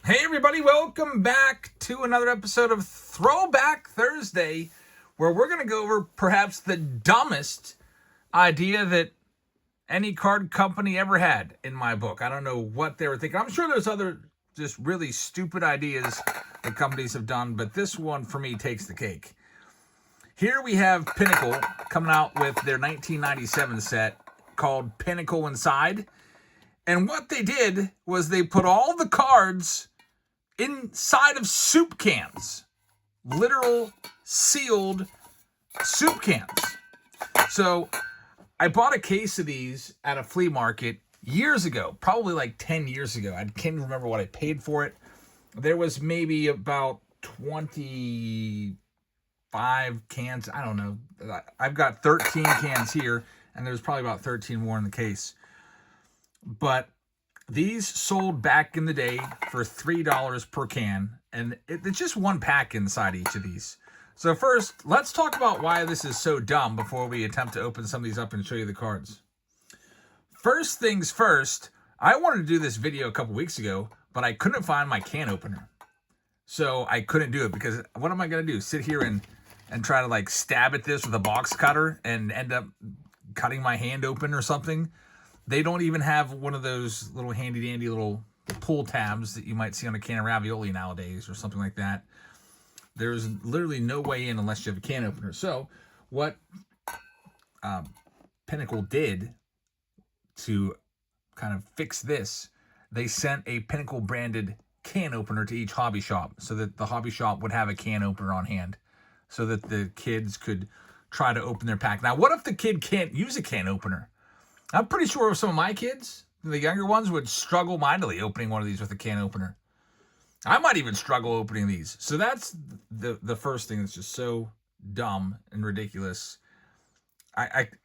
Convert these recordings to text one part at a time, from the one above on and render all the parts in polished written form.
Hey everybody, welcome back to another episode of Throwback Thursday, where we're going to go over perhaps the dumbest idea that any card company ever had in my book. I don't know what they were thinking. I'm sure there's other just really stupid ideas that companies have done, but this one for me takes the cake. Here we have Pinnacle coming out with their 1997 set called Pinnacle Inside. And what they did was they put all the cards inside of soup cans, literal sealed soup cans. So I bought a case of these at a flea market years ago, probably like 10 years ago. I can't even remember what I paid for it. There was maybe about 25 cans. I don't know. I've got 13 cans here, and there's probably about 13 more in the case. But these sold back in the day for $3 per can, and it's just one pack inside each of these. So first, let's talk about why this is so dumb before we attempt to open some of these up and show you the cards. First things first, I wanted to do this video a couple weeks ago, but I couldn't find my can opener. So I couldn't do it because what am I going to do? Sit here and try to like stab at this with a box cutter and end up cutting my hand open or something? They don't even have one of those little handy-dandy little pull tabs that you might see on a can of ravioli nowadays or something like that. There's literally no way in unless you have a can opener. So what Pinnacle did to kind of fix this, they sent a Pinnacle-branded can opener to each hobby shop so that the hobby shop would have a can opener on hand so that the kids could try to open their pack. Now, what if the kid can't use a can opener? I'm pretty sure some of my kids, the younger ones, would struggle mightily opening one of these with a can opener. I might even struggle opening these. So that's the first thing that's just so dumb and ridiculous.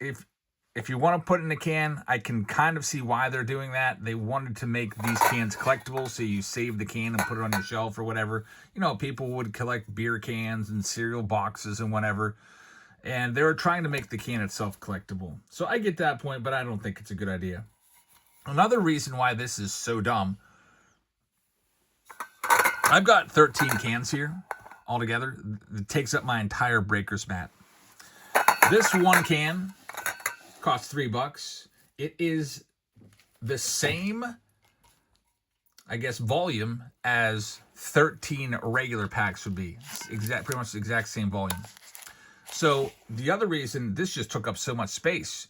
If you want to put it in a can, I can kind of see why they're doing that. They wanted to make these cans collectible, so you save the can and put it on your shelf or whatever. You know, people would collect beer cans and cereal boxes and whatever. And they were trying to make the can itself collectible. So I get that point, but I don't think it's a good idea. Another reason why this is so dumb, I've got 13 cans here altogether. It takes up my entire breaker's mat. This one can costs $3. It is the same, I guess, volume as 13 regular packs would be. Pretty much the exact same volume. So the other reason this just took up so much space.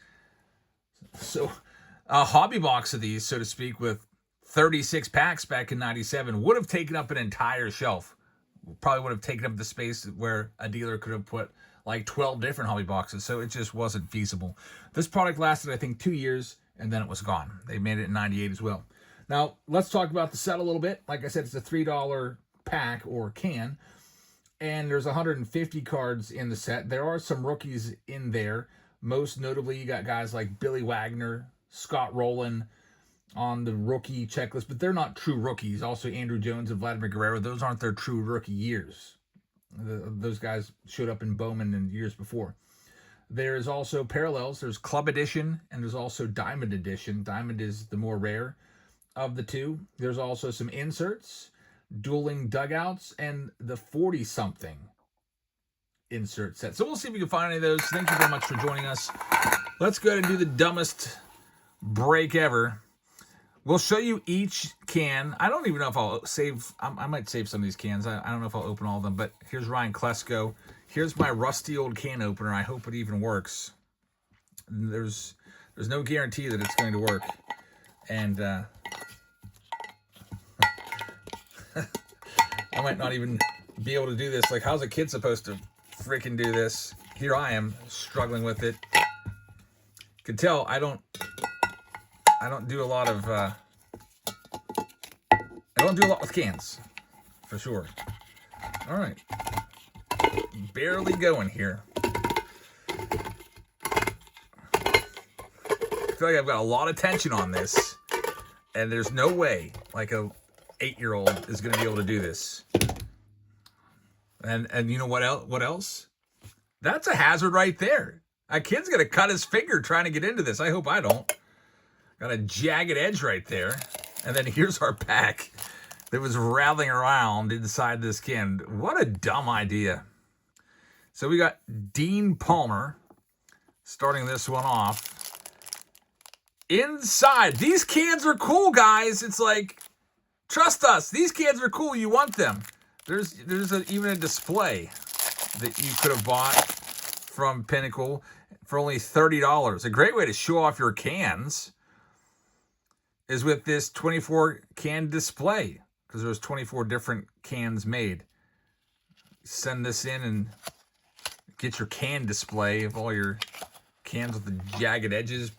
So a hobby box of these, so to speak, with 36 packs back in 97 would have taken up an entire shelf. Probably would have taken up the space where a dealer could have put like 12 different hobby boxes. So it just wasn't feasible. This product lasted, I think, 2 years, and then it was gone. They made it in 98 as well. Now, let's talk about the set a little bit. Like I said, it's a $3 pack or can. And there's 150 cards in the set. There are some rookies in there. Most notably, you got guys like Billy Wagner, Scott Rowland on the rookie checklist, but they're not true rookies. Also, Andrew Jones and Vladimir Guerrero, those aren't their true rookie years. Those guys showed up in Bowman and years before. There's also parallels. There's Club Edition, and there's also Diamond Edition. Diamond is the more rare of the two. There's also some inserts, dueling dugouts, and the 40-something insert set. So we'll see if we can find any of those. Thank you very much for joining us. Let's go ahead and do the dumbest break ever. We'll show you each can. I don't even know if I'll save. I might save some of these cans. I don't know if I'll open all of them, but here's Ryan Klesko. Here's my rusty old can opener. I hope it even works. There's no guarantee that it's going to work. And I might not even be able to do this. Like, how's a kid supposed to freaking do this? Here I am struggling with it. You can tell I don't do a lot of I don't do a lot with cans, for sure. All right, barely going here. I feel like I've got a lot of tension on this, and there's no way like a 8-year-old is going to be able to do this. And you know what else? That's a hazard right there. A kid's going to cut his finger trying to get into this. I hope I don't. Got a jagged edge right there. And then here's our pack. that was rattling around inside this can. What a dumb idea. So we got Dean Palmer starting this one off. Inside, these cans are cool, guys. It's like, trust us, these cans are cool. You want them. There's even a display that you could have bought from Pinnacle for only $30. A great way to show off your cans is with this 24 can display, because there's 24 different cans made. Send this in and get your can display of all your cans with the jagged edges.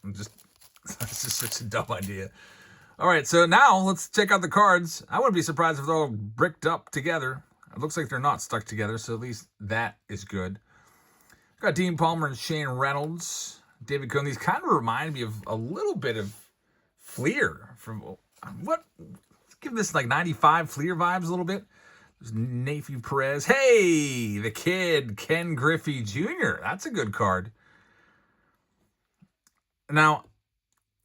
That's just such a dumb idea. All right, so now let's check out the cards. I wouldn't be surprised if they're all bricked up together. It looks like they're not stuck together, so at least that is good. Got Dean Palmer and Shane Reynolds. David Cohn. These kind of remind me of a little bit of Fleer. From what? Let's give this like 95 Fleer vibes a little bit. There's Nafi Perez. Hey, the kid, Ken Griffey Jr. That's a good card. Now,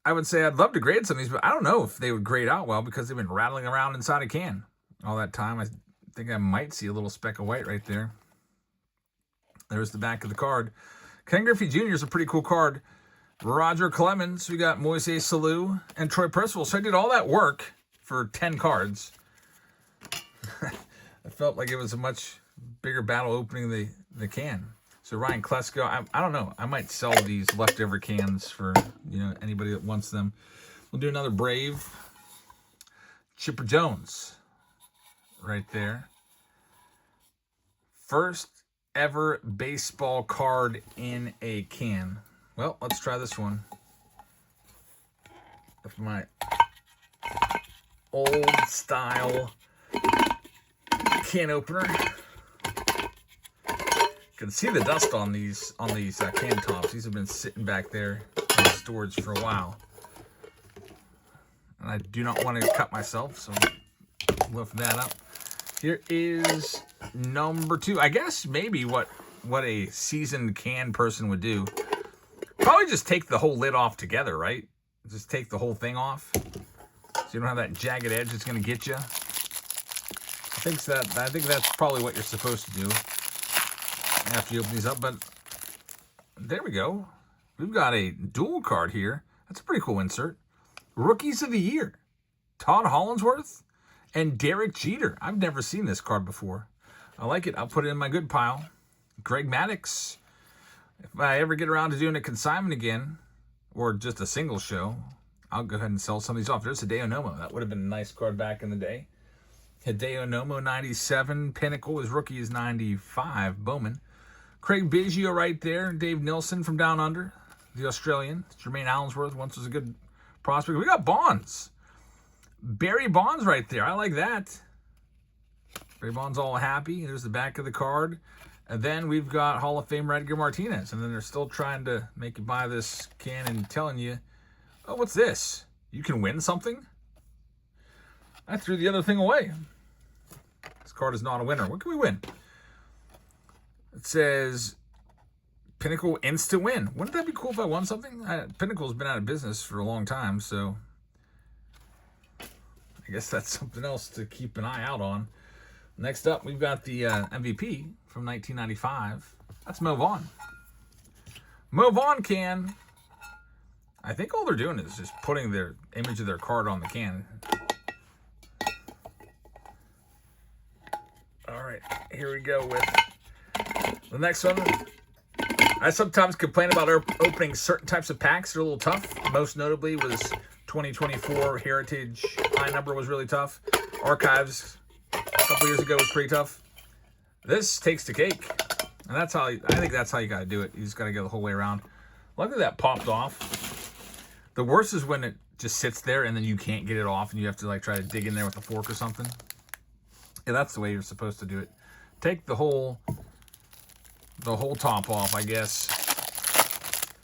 I would say I'd love to grade some of these, but I don't know if they would grade out well because they've been rattling around inside a can all that time. I think I might see a little speck of white right there. There's the back of the card. Ken Griffey Jr. is a pretty cool card. Roger Clemens. We got Moises Salou and Troy Percival. So I did all that work for 10 cards. I felt like it was a much bigger battle opening the can. So Ryan Klesko, I don't know. I might sell these leftover cans for, anybody that wants them. We'll do another Brave. Chipper Jones right there. First ever baseball card in a can. Well, let's try this one. With my old style can opener. You can see the dust on these can tops. These have been sitting back there in storage for a while. And I do not want to cut myself, so lift that up. Here is number 2. I guess maybe what a seasoned can person would do. Probably just take the whole lid off together, right? Just take the whole thing off. So you don't have that jagged edge that's going to get you. I think that's probably what you're supposed to do after you open these up. But there we go. We've got a dual card here. That's a pretty cool insert. Rookies of the Year. Todd Hollandsworth and Derek Jeter. I've never seen this card before. I like it. I'll put it in my good pile. Greg Maddux. If I ever get around to doing a consignment again, or just a single show, I'll go ahead and sell some of these off. There's Hideo Nomo. That would have been a nice card back in the day. Hideo Nomo, 97. Pinnacle. His rookie is 95. Bowman. Craig Biggio right there. Dave Nilsson from Down Under, the Australian. Jermaine Allensworth once was a good prospect. We got Bonds. Barry Bonds right there. I like that. Barry Bonds all happy. There's the back of the card. And then we've got Hall of Famer Edgar Martinez. And then they're still trying to make you buy this can and telling you, oh, what's this? You can win something? I threw the other thing away. This card is not a winner. What can we win? It says Pinnacle Instant Win. Wouldn't that be cool if I won something? Pinnacle's been out of business for a long time, so I guess that's something else to keep an eye out on. Next up, we've got the MVP from 1995. That's Mo Vaughn. Mo Vaughn can. I think all they're doing is just putting their image of their card on the can. All right, here we go with the next one. I sometimes complain about opening certain types of packs. They're a little tough. Most notably was 2024 Heritage high number was really tough. Archives a couple years ago was pretty tough. This takes the cake. And I think that's how you got to do it. You just got to go the whole way around. Luckily that popped off. The worst is when it just sits there and then you can't get it off and you have to try to dig in there with a fork or something. Yeah, that's the way you're supposed to do it. Take the whole top off, I guess.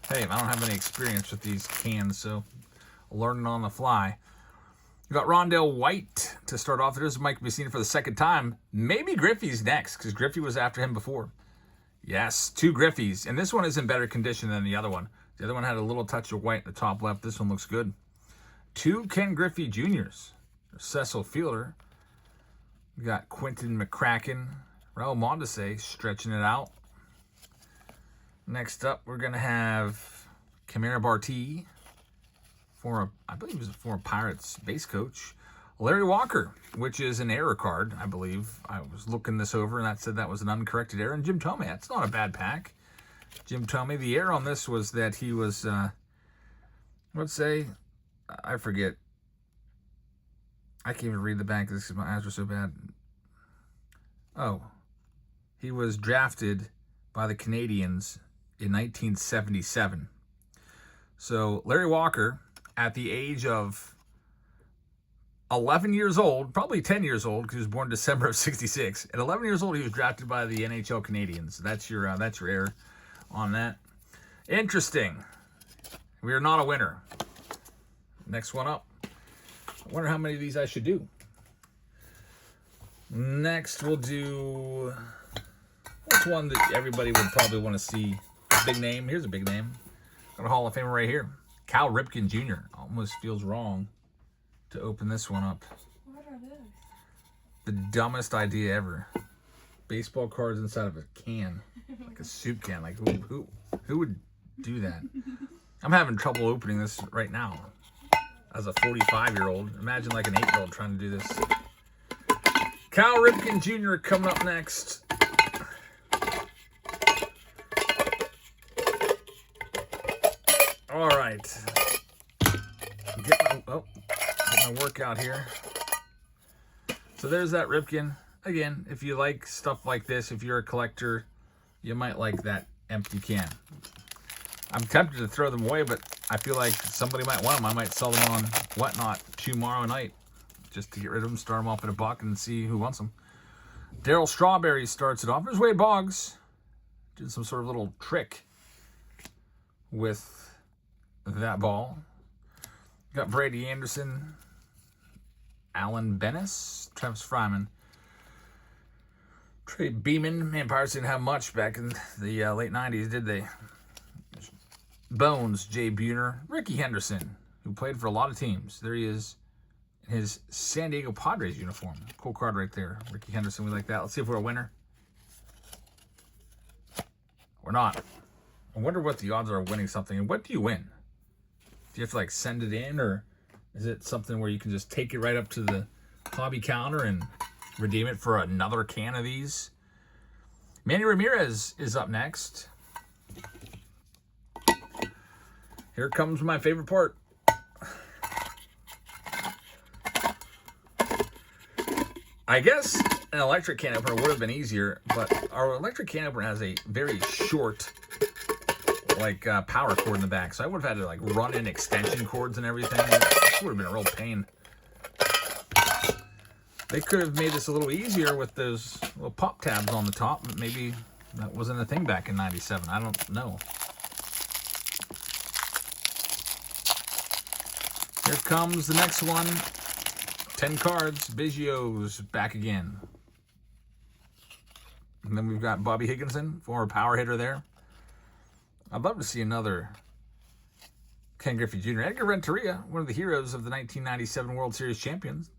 Hey, I don't have any experience with these cans, so learning on the fly. We got Rondell White to start off. There's Mike Messina for the second time. Maybe Griffey's next, because Griffey was after him before. Yes, 2 Griffeys. And this one is in better condition than the other one. The other one had a little touch of white in the top left. This one looks good. 2 Ken Griffey Jr.'s. Cecil Fielder. We got Quentin McCracken. Raul Mondesi stretching it out. Next up, we're going to have Kamara Barti, I believe he was a former Pirates base coach. Larry Walker, which is an error card, I believe. I was looking this over, and that said that was an uncorrected error. And Jim Thome, that's not a bad pack. Jim Thome, the error on this was that he was, let's say, I forget. I can't even read the back because my eyes are so bad. Oh, he was drafted by the Canadians in 1977. So Larry Walker, at the age of 11 years old, probably 10 years old, because he was born December of 66. At 11 years old, he was drafted by the NHL Canadians. That's your error on that. Interesting. We are not a winner. Next one up. I wonder how many of these I should do. Next, we'll do... What's one that everybody would probably want to see? Big name. Here's a big name. Got a Hall of Famer right here. Cal Ripken Jr. Almost feels wrong to open this one up. What are those? The dumbest idea ever. Baseball cards inside of a can. Like a soup can. Like who would do that? I'm having trouble opening this right now. As a 45-year-old. Imagine like an 8-year-old trying to do this. Cal Ripken Jr. coming up next. All right. Get my workout here. So there's that Ripken. Again, if you like stuff like this, if you're a collector, you might like that empty can. I'm tempted to throw them away, but I feel like somebody might want them. I might sell them on Whatnot tomorrow night just to get rid of them, start them off at $1 and see who wants them. Darryl Strawberry starts it off. There's Wade Boggs. Did some sort of little trick with that ball. Got Brady Anderson, Alan Bennis, Travis Fryman, Trey Beeman. Man, Pirates didn't have much back in the late 90s, did they? Bones, Jay Buhner, Ricky Henderson, who played for a lot of teams. There he is in his San Diego Padres uniform. Cool card right there. Ricky Henderson, we like that. Let's see if we're a winner. We're not. I wonder what the odds are of winning something. And what do you win? Do you have to like send it in, or is it something where you can just take it right up to the hobby counter and redeem it for another can of these? Manny Ramirez is up next. Here comes my favorite part. I guess an electric can opener would have been easier, but our electric can opener has a very short power cord in the back, so I would have had to like run in extension cords and everything. It would have been a real pain. They could have made this a little easier with those little pop tabs on the top, but maybe that wasn't a thing back in '97. I don't know. Here comes the next one. 10 cards. Biggio's back again. And then we've got Bobby Higginson, former power hitter there. I'd love to see another Ken Griffey Jr. Edgar Renteria, one of the heroes of the 1997 World Series champions.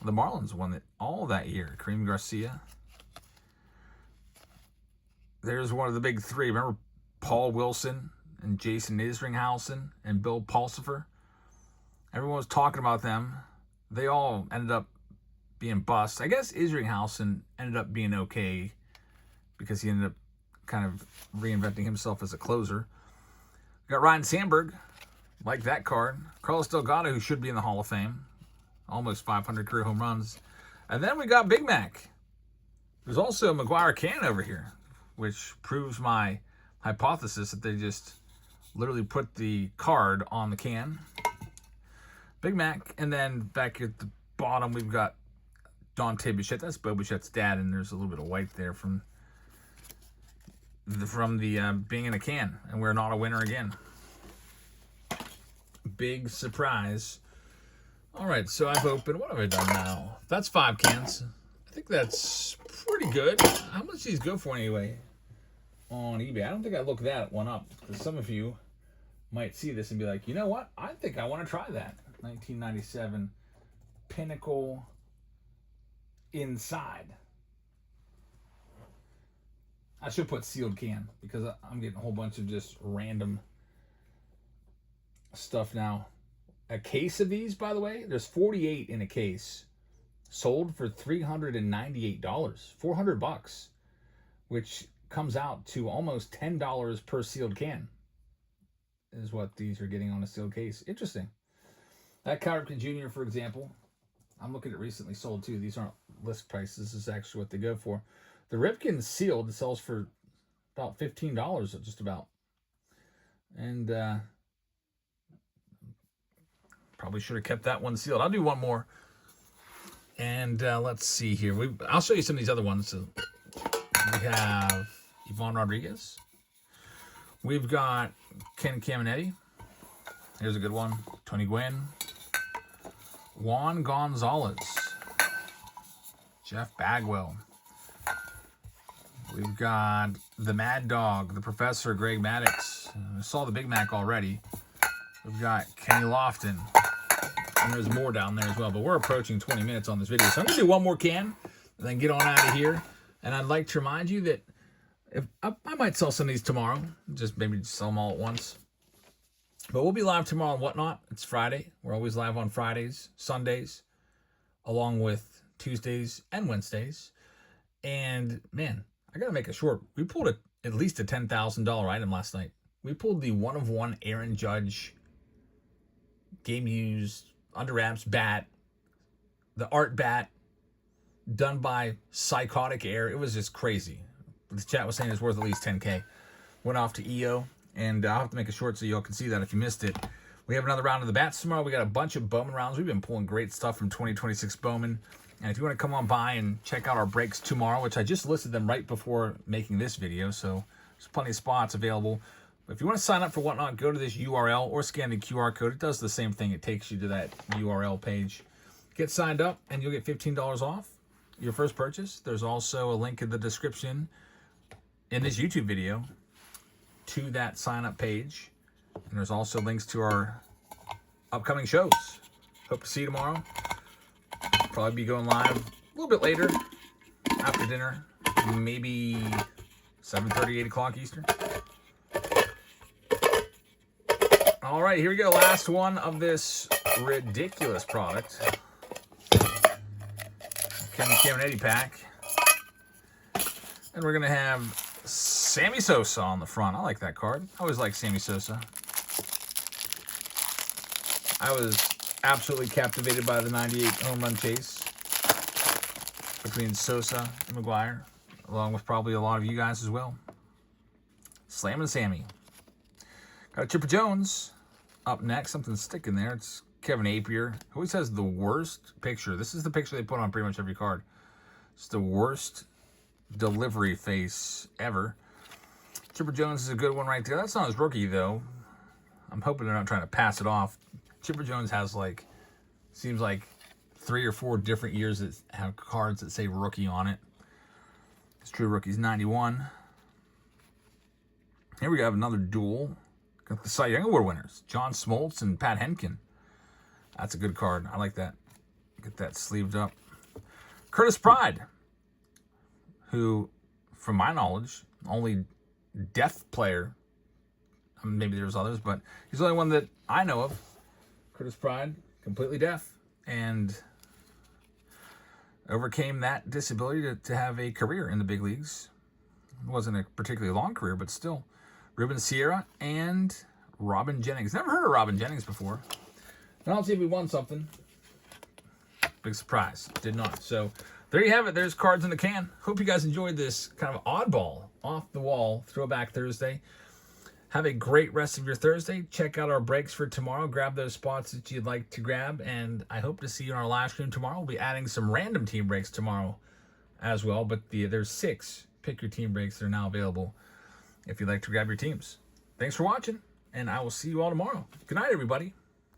The Marlins won it all that year. Kareem Garcia. There's one of the big three. Remember Paul Wilson and Jason Isringhausen and Bill Pulsifer? Everyone was talking about them. They all ended up being busts. I guess Isringhausen ended up being okay because he ended up kind of reinventing himself as a closer. Got Ryan Sandberg, like that card. Carlos Delgado, who should be in the Hall of Fame. Almost 500 career home runs. And then we got Big Mac. There's also McGuire Can over here, which proves my hypothesis that they just literally put the card on the can. Big Mac. And then back at the bottom, we've got Dante Bichette. That's Bo Bichette's dad, and there's a little bit of white there from the being in a can. And we're not a winner again. Big surprise. All right, so I've opened, what have I done now? That's 5 cans. I think that's pretty good. How much do these go for anyway on eBay? I don't think I looked that one up, because some of you might see this and be like, you know what? I think I want to try that. 1997 Pinnacle inside. I should put sealed can because I'm getting a whole bunch of just random stuff now. A case of these, by the way, there's 48 in a case, sold for $398, $400, which comes out to almost $10 per sealed can, is what these are getting on a sealed case. Interesting. That Cal Ripken Jr., for example, I'm looking at recently sold too. These aren't list prices. This is actually what they go for. The Ripken sealed, it sells for about $15, just about. And probably should have kept that one sealed. I'll do one more. And let's see here. I'll show you some of these other ones. So we have Yvonne Rodriguez. We've got Ken Caminetti. Here's a good one. Tony Gwynn. Juan Gonzalez. Jeff Bagwell. We've got the Mad Dog, the Professor, Greg Maddox. I saw the Big Mac already. We've got Kenny Lofton. And there's more down there as well. But we're approaching 20 minutes on this video. So I'm going to do one more can and then get on out of here. And I'd like to remind you that if I might sell some of these tomorrow. Just maybe sell them all at once. But we'll be live tomorrow on Whatnot. It's Friday. We're always live on Fridays, Sundays, along with Tuesdays and Wednesdays. And, man, I got to make it short. We pulled at least a $10,000 item last night. We pulled the 1-of-1 Aaron Judge game used under wraps bat, the art bat done by Psychotic Air. It was just crazy. The chat was saying it's worth at least 10K. Went off to EO, and I'll have to make it short so y'all can see that if you missed it. We have another round of the bats tomorrow. We got a bunch of Bowman rounds. We've been pulling great stuff from 2026 Bowman. And if you want to come on by and check out our breaks tomorrow, which I just listed them right before making this video, so there's plenty of spots available. But if you want to sign up for Whatnot, go to this URL or scan the QR code. It does the same thing. It takes you to that URL page. Get signed up, and you'll get $15 off your first purchase. There's also a link in the description in this YouTube video to that sign-up page. And there's also links to our upcoming shows. Hope to see you tomorrow. Probably be going live a little bit later, after dinner, maybe 7:30, 8 o'clock Eastern. All right, here we go. Last one of this ridiculous product. Kevin Caminetti pack. And we're going to have Sammy Sosa on the front. I like that card. I always like Sammy Sosa. I was absolutely captivated by the 98 home run chase between Sosa and McGuire, along with probably a lot of you guys as well. Slammin' Sammy. Got a Chipper Jones up next. Something sticking there. It's Kevin Apier, who always has the worst picture. This is the picture they put on pretty much every card. It's the worst delivery face ever. Chipper Jones is a good one right there. That's not his rookie, though. I'm hoping they're not trying to pass it off. Chipper Jones has, like, seems like 3 or 4 different years that have cards that say rookie on it. His true rookie's 91. Here we have another duel. Got the Cy Young Award winners, John Smoltz and Pat Henkin. That's a good card. I like that. Get that sleeved up. Curtis Pride, who, from my knowledge, only deaf player. I mean, maybe there's others, but he's the only one that I know of. Curtis Pride, completely deaf, and overcame that disability to have a career in the big leagues. It wasn't a particularly long career, but still. Ruben Sierra and Robin Jennings. Never heard of Robin Jennings before. Now let's see if we won something. Big surprise. Did not. So there you have it. There's cards in the can. Hope you guys enjoyed this kind of oddball, off-the-wall Throwback Thursday. Have a great rest of your Thursday. Check out our breaks for tomorrow. Grab those spots that you'd like to grab. And I hope to see you in our live stream tomorrow. We'll be adding some random team breaks tomorrow as well. But there's 6 pick your team breaks that are now available if you'd like to grab your teams. Thanks for watching, and I will see you all tomorrow. Good night, everybody.